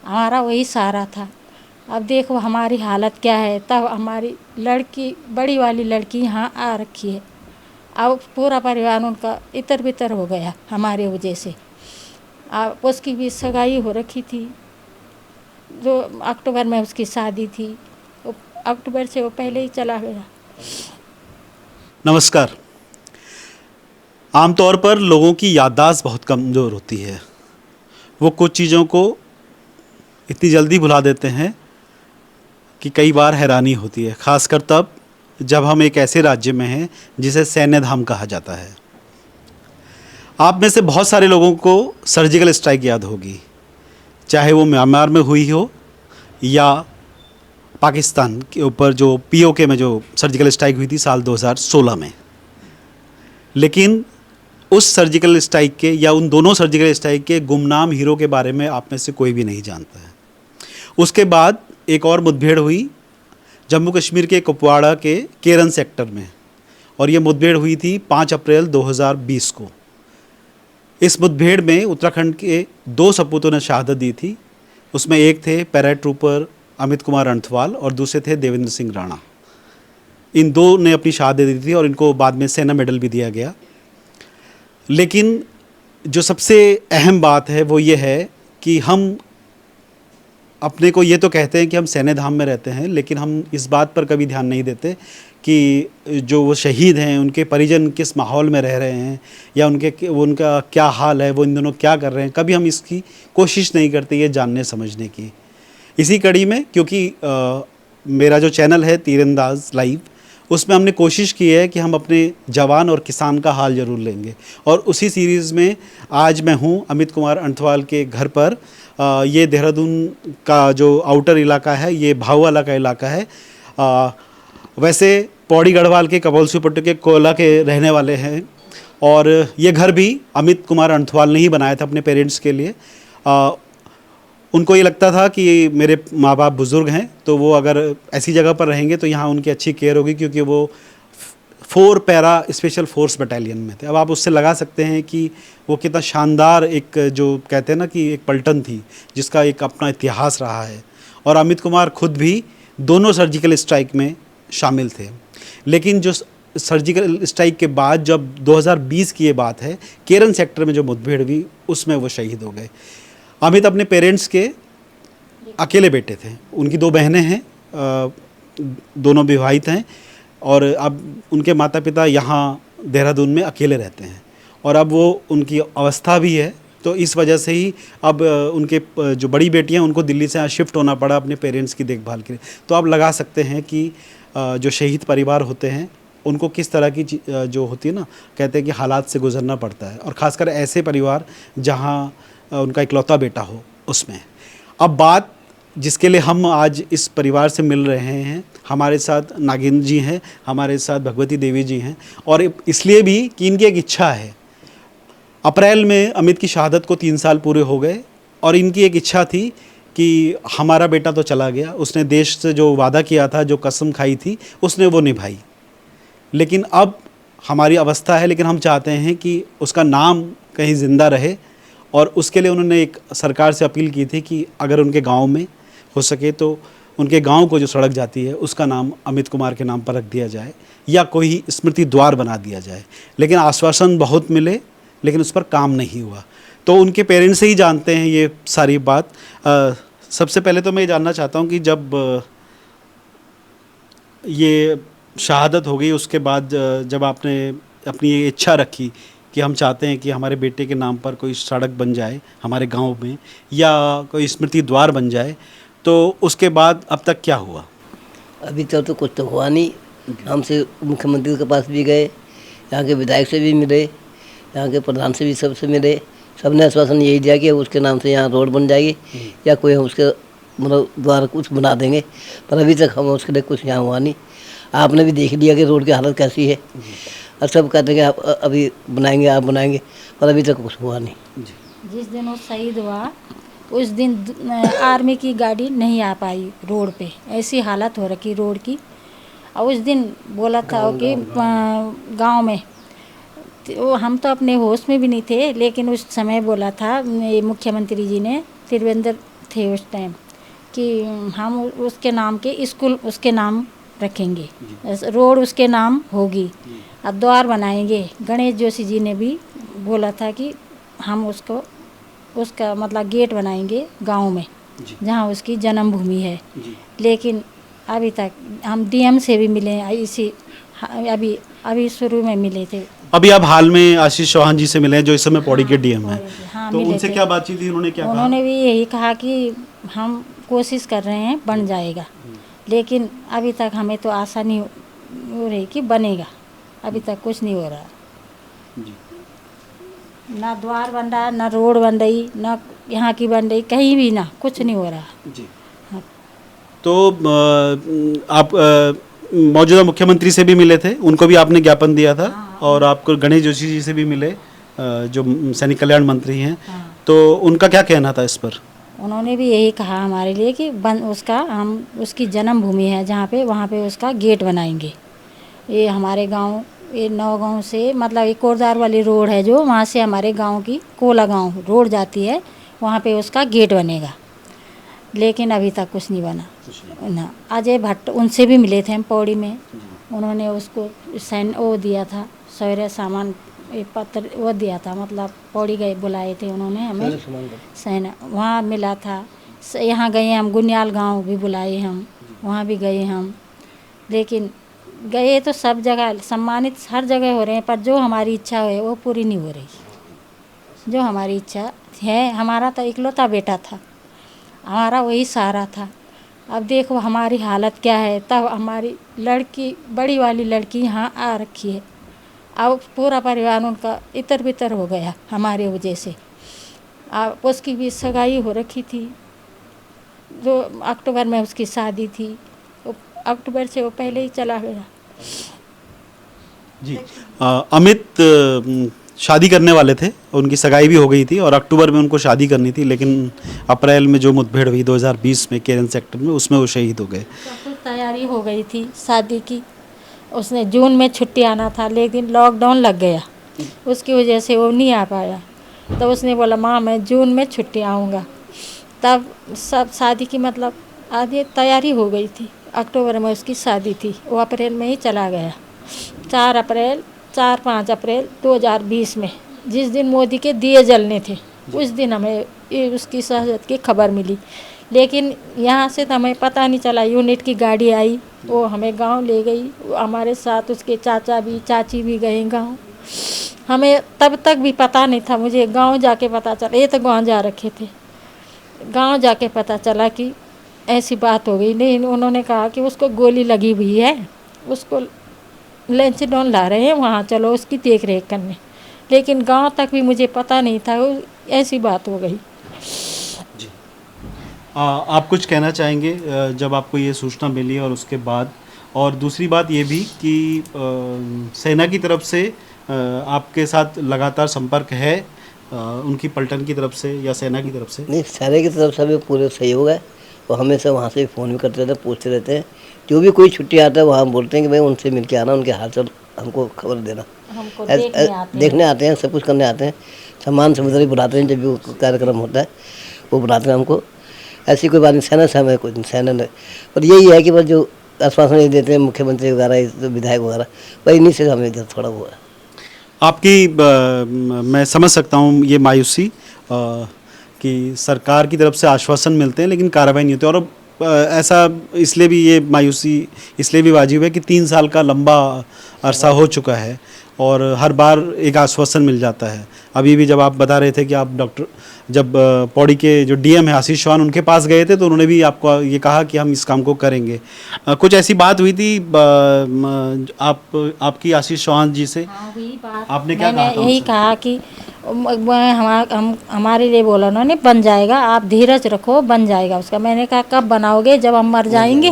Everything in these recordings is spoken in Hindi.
हमारा वही सहारा था। अब देखो हमारी हालत क्या है। तब हमारी लड़की, बड़ी वाली लड़की यहाँ आ रखी है। अब पूरा परिवार उनका इतर बितर हो गया हमारे वजह से। अब उसकी भी सगाई हो रखी थी, जो अक्टूबर में उसकी शादी थी। अक्टूबर से वो पहले ही चला गया। नमस्कार। आमतौर पर लोगों की याददाश्त बहुत कमज़ोर होती है। वो कुछ चीज़ों को इतनी जल्दी भुला देते हैं कि कई बार हैरानी होती है, ख़ासकर तब जब हम एक ऐसे राज्य में हैं जिसे सैन्य धाम कहा जाता है। आप में से बहुत सारे लोगों को सर्जिकल स्ट्राइक याद होगी, चाहे वो म्यांमार में हुई हो या पाकिस्तान के ऊपर जो पीओके में जो सर्जिकल स्ट्राइक हुई थी साल 2016 में। लेकिन उस सर्जिकल स्ट्राइक के या उन दोनों सर्जिकल स्ट्राइक के गुमनाम हीरो के बारे में आप में से कोई भी नहीं जानता है। उसके बाद एक और मुठभेड़ हुई जम्मू कश्मीर के कुपवाड़ा के केरन सेक्टर में, और ये मुठभेड़ हुई थी 5 अप्रैल 2020 को। इस मुठभेड़ में उत्तराखंड के 2 सपूतों ने शहादत दी थी। उसमें एक थे पैरा ट्रूपर अमित कुमार अणथवाल और दूसरे थे देवेंद्र सिंह राणा। इन 2 ने अपनी शहादत दी थी और इनको बाद में सेना मेडल भी दिया गया। लेकिन जो सबसे अहम बात है वो ये है कि हम अपने को ये तो कहते हैं कि हम सैन्य धाम में रहते हैं, लेकिन हम इस बात पर कभी ध्यान नहीं देते कि जो वो शहीद हैं उनके परिजन किस माहौल में रह रहे हैं या उनका क्या हाल है, वो इन दिनों क्या कर रहे हैं। कभी हम इसकी कोशिश नहीं करते ये जानने समझने की। इसी कड़ी में, क्योंकि मेरा जो चैनल है तीरंदाज लाइव, उसमें हमने कोशिश की है कि हम अपने जवान और किसान का हाल ज़रूर लेंगे, और उसी सीरीज़ में आज मैं हूँ अमित कुमार अणथवाल के घर पर। ये देहरादून का जो आउटर इलाका है, ये भाऊवाला का इलाका है। वैसे पौड़ी गढ़वाल के कपौलसी पट्टू के कोला के रहने वाले हैं, और ये घर भी अमित कुमार अणथवाल ने ही बनाया था अपने पेरेंट्स के लिए। उनको ये लगता था कि मेरे माँ बाप बुज़ुर्ग हैं, तो वो अगर ऐसी जगह पर रहेंगे तो यहाँ उनकी अच्छी केयर होगी, क्योंकि वो 4 पैरा स्पेशल फोर्स बटालियन में थे। अब आप उससे लगा सकते हैं कि वो कितना शानदार, एक जो कहते हैं ना कि एक पलटन थी जिसका एक अपना इतिहास रहा है। और अमित कुमार खुद भी दोनों सर्जिकल स्ट्राइक में शामिल थे। लेकिन जो सर्जिकल स्ट्राइक के बाद जब 2020 की ये बात है, केरन सेक्टर में जो मुठभेड़ हुई उसमें वो शहीद हो गए। अमित अपने पेरेंट्स के अकेले बेटे थे। उनकी 2 बहनें हैं, दोनों विवाहित हैं, और अब उनके माता पिता यहाँ देहरादून में अकेले रहते हैं। और अब वो उनकी अवस्था भी है, तो इस वजह से ही अब उनके जो बड़ी बेटियां उनको दिल्ली से यहाँ शिफ्ट होना पड़ा अपने पेरेंट्स की देखभाल के लिए। तो आप लगा सकते हैं कि जो शहीद परिवार होते हैं उनको किस तरह की जो होती है ना, कहते हैं कि हालात से गुजरना पड़ता है, और ख़ासकर ऐसे परिवार जहाँ उनका इकलौता बेटा हो उसमें। अब बात जिसके लिए हम आज इस परिवार से मिल रहे हैं, हमारे साथ नागिन जी हैं, हमारे साथ भगवती देवी जी हैं, और इसलिए भी कि इनकी एक इच्छा है। अप्रैल में अमित की शहादत को 3 साल पूरे हो गए, और इनकी एक इच्छा थी कि हमारा बेटा तो चला गया, उसने देश से जो वादा किया था, जो कसम खाई थी, उसने वो निभाई। लेकिन अब हमारी अवस्था है, लेकिन हम चाहते हैं कि उसका नाम कहीं ज़िंदा रहे, और उसके लिए उन्होंने एक सरकार से अपील की थी कि अगर उनके गांव में हो सके तो उनके गांव को जो सड़क जाती है उसका नाम अमित कुमार के नाम पर रख दिया जाए, या कोई स्मृति द्वार बना दिया जाए। लेकिन आश्वासन बहुत मिले, लेकिन उस पर काम नहीं हुआ। तो उनके पेरेंट्स से ही जानते हैं ये सारी बात। सबसे पहले तो मैं ये जानना चाहता हूँ कि जब ये शहादत हो गई, उसके बाद जब आपने अपनी ये इच्छा रखी कि हम चाहते हैं कि हमारे बेटे के नाम पर कोई सड़क बन जाए हमारे गांव में, या कोई स्मृति द्वार बन जाए, तो उसके बाद अब तक क्या हुआ? अभी तक तो कुछ तो हुआ नहीं। हमसे मुख्यमंत्री के पास भी गए, यहाँ के विधायक से भी मिले, यहाँ के प्रधान से भी सबसे मिले। सबने आश्वासन यही दिया कि उसके नाम से यहाँ रोड बन जाएगी या कोई हम उसके मतलब द्वारा कुछ बना देंगे, पर अभी तक हम उसके लिए कुछ यहाँ हुआ नहीं। आपने भी देख लिया कि रोड की हालत कैसी है, और सब कहते हैं कि आप अभी बनाएंगे, आप बनाएंगे, पर अभी तक कुछ हुआ नहीं। जिस दिन वो शहीद हुआ उस दिन आर्मी की गाड़ी नहीं आ पाई रोड पे, ऐसी हालत हो रखी रोड की। और उस दिन बोला था कि गांव में, तो हम तो अपने होश में भी नहीं थे, लेकिन उस समय बोला था मुख्यमंत्री जी ने, त्रिवेंद्र थे उस टाइम कि हम उसके नाम के स्कूल उसके नाम रखेंगे, रोड उसके नाम होगी, अब द्वार बनाएंगे। गणेश जोशी जी ने भी बोला था कि हम उसको उसका मतलब गेट बनाएंगे गांव में जहां उसकी जन्मभूमि है। लेकिन अभी तक हम डीएम से भी मिले हैं, इसी अभी अभी शुरू में मिले थे। अभी आप हाल में आशीष चौहान जी से मिले हैं जो इस समय पौड़ी के डीएम हैं। हाँ, तो मिले उनसे थे। क्या बातचीत हुई, उन्होंने क्या कहा? उन्होंने भी यही कहा कि हम कोशिश कर रहे हैं बन जाएगा, लेकिन अभी तक हमें तो आशा नहीं हो रही कि बनेगा। अभी तक कुछ नहीं हो रहा, ना द्वार बन रहा, ना रोड बन रही, ना यहाँ की बन रही, कहीं भी ना, कुछ नहीं हो रहा। जी। हाँ। तो आप मौजूदा मुख्यमंत्री से भी मिले थे, उनको भी आपने ज्ञापन दिया था। और आपको गणेश जोशी जी से भी मिले, जो सैनिक कल्याण मंत्री हैं। तो उनका क्या कहना था इस पर? उन्होंने भी यही कहा हमारे लिए कि उसका हम उसकी जन्मभूमि है जहाँ पे, वहाँ पे उसका गेट बनाएंगे। ये हमारे गांव, ये नौगांव से मतलब एक कोरदार वाली रोड है जो वहाँ से हमारे गांव की कोला गांव रोड जाती है, वहाँ पे उसका गेट बनेगा। लेकिन अभी तक कुछ नहीं बना ना। अजय भट्ट उनसे भी मिले थे हम पौड़ी में, उन्होंने उसको साइन वो दिया था, सौर्य सामान पत्र वो दिया था, मतलब पौड़ी गए बुलाए थे उन्होंने हमें, सैन वहाँ मिला था। यहाँ गए हम गुनियाल गांव भी बुलाए हम, वहाँ भी गए हम। लेकिन गए तो सब जगह सम्मानित हर जगह हो रहे हैं, पर जो हमारी इच्छा है वो पूरी नहीं हो रही। जो हमारी इच्छा है, हमारा तो इकलौता बेटा था, हमारा वही सहारा था। अब देखो हमारी हालत क्या है। तब हमारी लड़की, बड़ी वाली लड़की यहाँ आ रखी है, अब पूरा परिवार उनका इतर बितर हो गया हमारे वजह से। अब उसकी भी सगाई हो रखी थी, जो अक्टूबर में उसकी शादी थी, अक्टूबर से वो पहले ही चला गया। जी। अमित शादी करने वाले थे, उनकी सगाई भी हो गई थी और अक्टूबर में उनको शादी करनी थी, लेकिन अप्रैल में जो मुठभेड़ हुई 2020 में केरन सेक्टर में, उसमें वो शहीद हो गए। सब कुछ तैयारी हो गई थी शादी की, उसने जून में छुट्टी आना था, लेकिन लॉकडाउन लग गया, उसकी वजह से वो नहीं आ पाया। तब उसने बोला माँ मैं जून में छुट्टी आऊँगा। तब सब शादी की मतलब आधी तैयारी हो गई थी। अक्टूबर में उसकी शादी थी, वो अप्रैल में ही चला गया। 4-5 अप्रैल 2020 में, जिस दिन मोदी के दिए जलने थे, उस दिन हमें उसकी शहादत की खबर मिली। लेकिन यहाँ से तो हमें पता नहीं चला। यूनिट की गाड़ी आई, वो हमें गांव ले गई, हमारे साथ उसके चाचा भी चाची भी गए गांव। हमें तब तक भी पता नहीं था, मुझे गांव जाके पता चला। ये तो गांव जा रखे थे, गांव जाके पता चला कि ऐसी बात हो गई। नहीं, उन्होंने कहा कि उसको गोली लगी हुई है, उसको लंच डाउन ला रहे हैं, वहाँ चलो उसकी देख रेख करने। लेकिन गांव तक भी मुझे पता नहीं था, ऐसी बात हो गई। जी। आप कुछ कहना चाहेंगे जब आपको ये सूचना मिली और उसके बाद? और दूसरी बात ये भी कि सेना की तरफ से आपके साथ लगातार संपर्क है, उनकी पलटन की तरफ से या सेना की तरफ से? नहीं, सेना की तरफ से भी पूरे सहयोग है, और हमेशा वहाँ से फ़ोन भी करते रहते हैं, पूछते रहते हैं। जो भी कोई छुट्टी आता है वहाँ बोलते हैं कि भाई उनसे मिल के आना, उनके हाल चाल हमको खबर देना। हमको देखने आते हैं, सब कुछ करने आते हैं, सम्मान समुद्री बुलाते हैं, जब भी वो कार्यक्रम होता है वो बुलाते हैं हमको। ऐसी कोई बात नहीं, सेना से हमें कोई सेना नहीं। पर यही है कि बस जो आश्वासन देते हैं मुख्यमंत्री वगैरह, विधायक वगैरह, वही इन्हीं से हमें थोड़ा वो है। आपकी मैं समझ सकता हूँ ये मायूसी कि सरकार की तरफ से आश्वासन मिलते हैं लेकिन कार्रवाई नहीं होती। और ऐसा इसलिए भी ये मायूसी इसलिए भी वाजिब है कि 3 साल का लंबा अरसा हो चुका है और हर बार एक आश्वासन मिल जाता है। अभी भी जब आप बता रहे थे कि आप जब पौड़ी के जो डीएम है आशीष चौहान, उनके पास गए थे तो उन्होंने भी आपको ये कहा कि हम इस काम को करेंगे। कुछ ऐसी बात हुई थी आपकी आशीष चौहान जी से? हाँ, वही बात आपने क्या मैंने कहा था यही उनसे? कहा कि हमारे लिए बोला उन्होंने, बन जाएगा, आप धीरज रखो, बन जाएगा उसका। मैंने कहा कब बनाओगे, जब हम मर जाएंगे?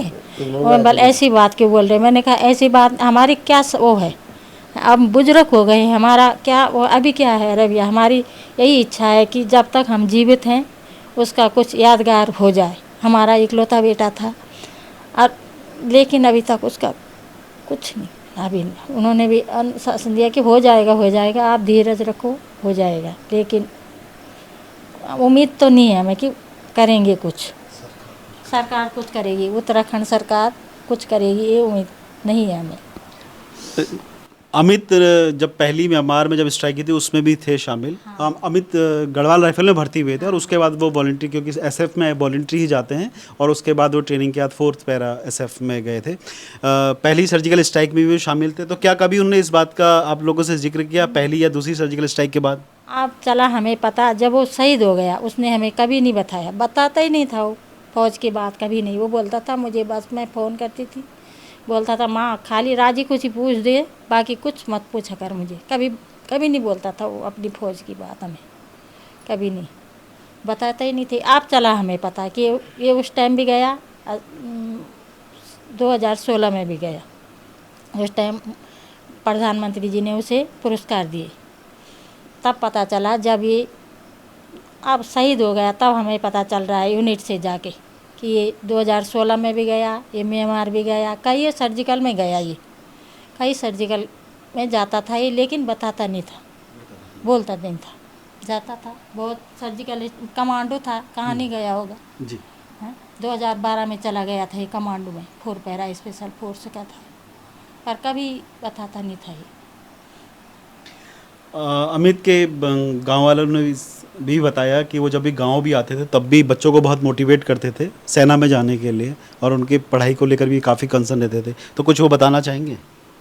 और बल ऐसी बात क्यों बोल रहे? मैंने कहा ऐसी बात हमारी क्या वो है, अब बुजुर्ग हो गए, हमारा क्या वो अभी क्या है रवैया। हमारी यही इच्छा है कि जब तक हम जीवित हैं उसका कुछ यादगार हो जाए। हमारा इकलौता बेटा था, और लेकिन अभी तक उसका कुछ नहीं। अभी उन्होंने भी अनुशासन दिया कि हो जाएगा, आप धीरज रखो, हो जाएगा। लेकिन उम्मीद तो नहीं है हमें कि करेंगे कुछ, सरकार कुछ करेगी, उत्तराखंड सरकार कुछ करेगी, ये उम्मीद नहीं है हमें। अमित जब पहली म्यांमार में जब स्ट्राइक की थी उसमें भी थे शामिल। हम अमित गढ़वाल राइफल में भर्ती हुए थे और उसके बाद वो वॉलंटरी, क्योंकि एसएफ में वॉलंटरी ही जाते हैं, और उसके बाद वो ट्रेनिंग के बाद 4th पैरा एसएफ में गए थे। पहली सर्जिकल स्ट्राइक में भी वो शामिल थे। तो क्या कभी उन्होंने इस बात का आप लोगों से जिक्र किया पहली या दूसरी सर्जिकल स्ट्राइक के बाद? अब चला हमें पता, जब वो शहीद हो गया उसने हमें कभी नहीं बताया, बताता ही नहीं था वो, फौज की बात कभी नहीं। वो बोलता था मुझे, बस मैं फ़ोन करती थी, बोलता था माँ खाली राजी कुछ ही पूछ दे, बाकी कुछ मत पूछा कर मुझे। कभी कभी नहीं बोलता था वो अपनी फ़ौज की बात, हमें कभी नहीं बताता ही नहीं थे। आप चला हमें पता कि ये उस टाइम भी गया, 2016 में भी गया। उस टाइम प्रधानमंत्री जी ने उसे पुरस्कार दिए, तब पता चला। जब ये अब शहीद हो गया तब हमें पता चल रहा है यूनिट से जाके कि ये 2016 में भी गया, ये म्यांमार भी गया, कई सर्जिकल में गया, ये कई सर्जिकल में जाता था ये, लेकिन बताता नहीं था, बोलता नहीं था, जाता था। बहुत सर्जिकल कमांडो था, कहाँ नहीं गया होगा जी। 2012 में चला गया था ये कमांडो में, 4 पैरा स्पेशल फोर्स का था, पर कभी बताता नहीं था ये। अमित के गांव वालों ने भी बताया कि वो जब भी गांव भी आते थे तब भी बच्चों को बहुत मोटिवेट करते थे सेना में जाने के लिए, और उनकी पढ़ाई को लेकर भी काफ़ी कंसर्न रहते थे। तो कुछ वो बताना चाहेंगे?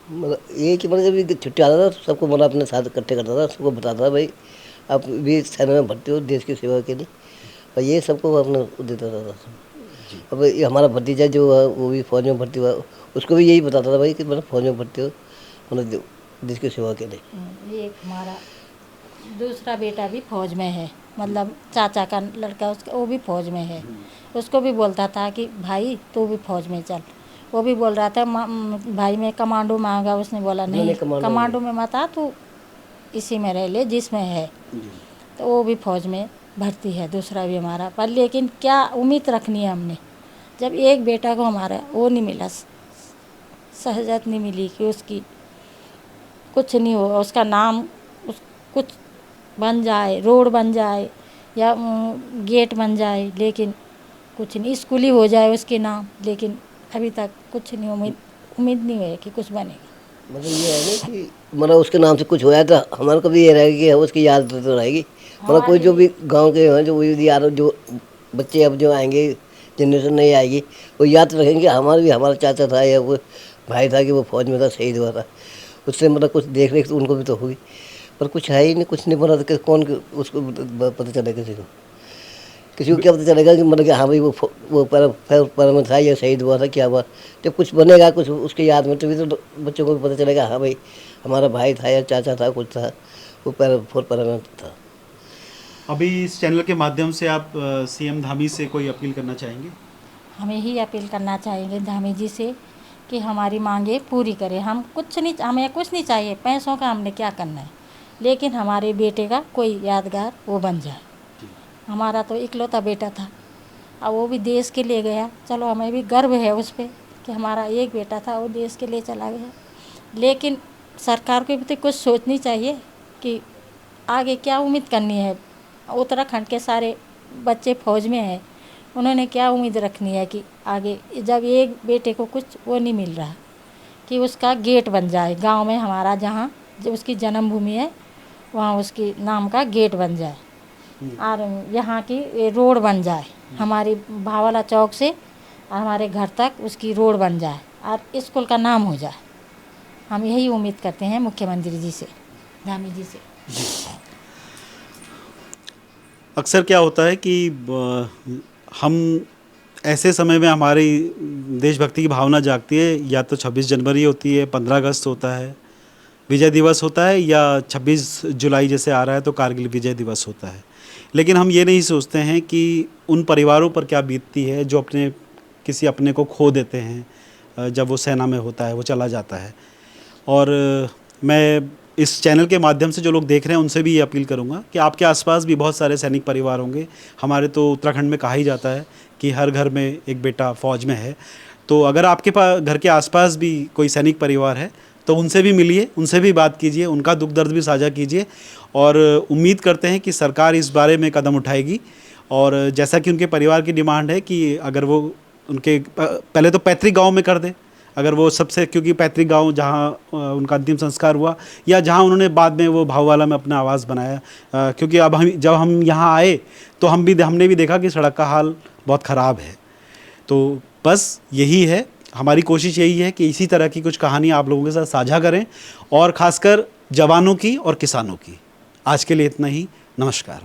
मतलब ये कि मतलब जब छुट्टी आता था तो सबको मतलब अपने साथ इकट्ठे करता था, सबको बताता था भाई आप भी सेना में भर्ती हो देश की सेवा के लिए, और ये सबको अपना देता था। अब ये हमारा भतीजा जो है वो भी फौज में भर्ती हुआ, उसको भी यही बताता था भाई कि मतलब फौज में भर्ती हो, मतलब देश की सेवा के लिए। ये हमारा दूसरा बेटा भी फौज में है, मतलब चाचा का लड़का उसका, वो भी फौज में है। उसको भी बोलता था कि भाई तू भी फौज में चल। वो भी बोल रहा था भाई मैं कमांडो मांगा, उसने बोला नहीं कमांडो में मत आ, तू इसी में रह ले जिसमें है। तो वो भी फौज में भर्ती है, दूसरा भी हमारा। पर लेकिन क्या उम्मीद रखनी है हमने, जब एक बेटा को हमारा वो नहीं मिला, सहजत नहीं मिली कि उसकी कुछ नहीं हो, उसका नाम कुछ बन जाए, रोड बन जाए या गेट बन जाए, लेकिन कुछ नहीं, स्कूल ही हो जाए उसके नाम, लेकिन अभी तक कुछ नहीं, उम्मीद नहीं है कि कुछ बनेगा। मतलब ये है ना कि मतलब उसके नाम से कुछ होया तो हमारे को भी ये रहेगा कि उसकी याद तो रहेगी। मतलब कोई जो भी गांव के हैं जो याद, जो बच्चे अब जो आएंगे, जनरेशन नहीं आएगी, वो याद रखेंगे हमारा भी हमारा चाचा था या वो भाई था कि वो फौज में था, शहीद हुआ था। उससे मतलब कुछ देख रेख तो उनको भी तो हुई, पर कुछ है ही नहीं, कुछ नहीं बना तो कौन उसको पता चलेगा? किसी को क्या पता चलेगा कि मतलब कि हाँ भाई वो पर में था या शहीद हुआ था, क्या हुआ? जब कुछ बनेगा कुछ उसके याद में, तभी तो बच्चों को भी पता चलेगा हाँ भाई हमारा भाई था या चाचा था, कुछ था, वो पर में था। अभी इस चैनल के माध्यम से आप सीएम धामी से कोई अपील करना चाहेंगे? हमें ही अपील करना चाहेंगे धामी जी से कि हमारी मांगे पूरी करें। हम कुछ नहीं, हमें कुछ नहीं चाहिए, पैसों का हमने क्या करना है, लेकिन हमारे बेटे का कोई यादगार वो बन जाए। हमारा तो इकलौता बेटा था, अब वो भी देश के लिए गया, चलो हमें भी गर्व है उस पर कि हमारा एक बेटा था वो देश के लिए चला गया। लेकिन सरकार को भी तो कुछ सोचनी चाहिए कि आगे क्या उम्मीद करनी है। उत्तराखंड के सारे बच्चे फौज में हैं, उन्होंने क्या उम्मीद रखनी है कि आगे, जब एक बेटे को कुछ वो नहीं मिल रहा कि उसका गेट बन जाए गांव में, हमारा जहाँ जो उसकी जन्मभूमि है वहाँ उसकी नाम का गेट बन जाए, और यहाँ की रोड बन जाए, हमारी भावाला चौक से और हमारे घर तक उसकी रोड बन जाए और स्कूल का नाम हो जाए। हम यही उम्मीद करते हैं मुख्यमंत्री जी से, धामी जी से। अक्सर क्या होता है कि हम ऐसे समय में हमारी देशभक्ति की भावना जागती है, या तो 26 जनवरी होती है, 15 अगस्त होता है, विजय दिवस होता है, या 26 जुलाई जैसे आ रहा है तो कारगिल विजय दिवस होता है। लेकिन हम ये नहीं सोचते हैं कि उन परिवारों पर क्या बीतती है जो अपने किसी अपने को खो देते हैं जब वो सेना में होता है, वो चला जाता है। और मैं इस चैनल के माध्यम से जो लोग देख रहे हैं उनसे भी ये अपील करूंगा कि आपके आसपास भी बहुत सारे सैनिक परिवार होंगे। हमारे तो उत्तराखंड में कहा ही जाता है कि हर घर में एक बेटा फ़ौज में है। तो अगर आपके पास घर के आसपास भी कोई सैनिक परिवार है तो उनसे भी मिलिए, उनसे भी बात कीजिए, उनका दुख दर्द भी साझा कीजिए, और उम्मीद करते हैं कि सरकार इस बारे में कदम उठाएगी और जैसा कि उनके परिवार की डिमांड है कि अगर वो उनके पहले तो पैतृक गांव में कर दे, अगर वो सबसे, क्योंकि पैतृक गांव जहां उनका अंतिम संस्कार हुआ या जहां उन्होंने बाद में वो भाववाला में अपना आवास बनाया, क्योंकि अब जब हम यहाँ आए तो हमने भी देखा कि सड़क का हाल बहुत ख़राब है। तो बस यही है, हमारी कोशिश यही है कि इसी तरह की कुछ कहानियाँ आप लोगों के साथ साझा करें, और ख़ासकर जवानों की और किसानों की। आज के लिए इतना ही, नमस्कार।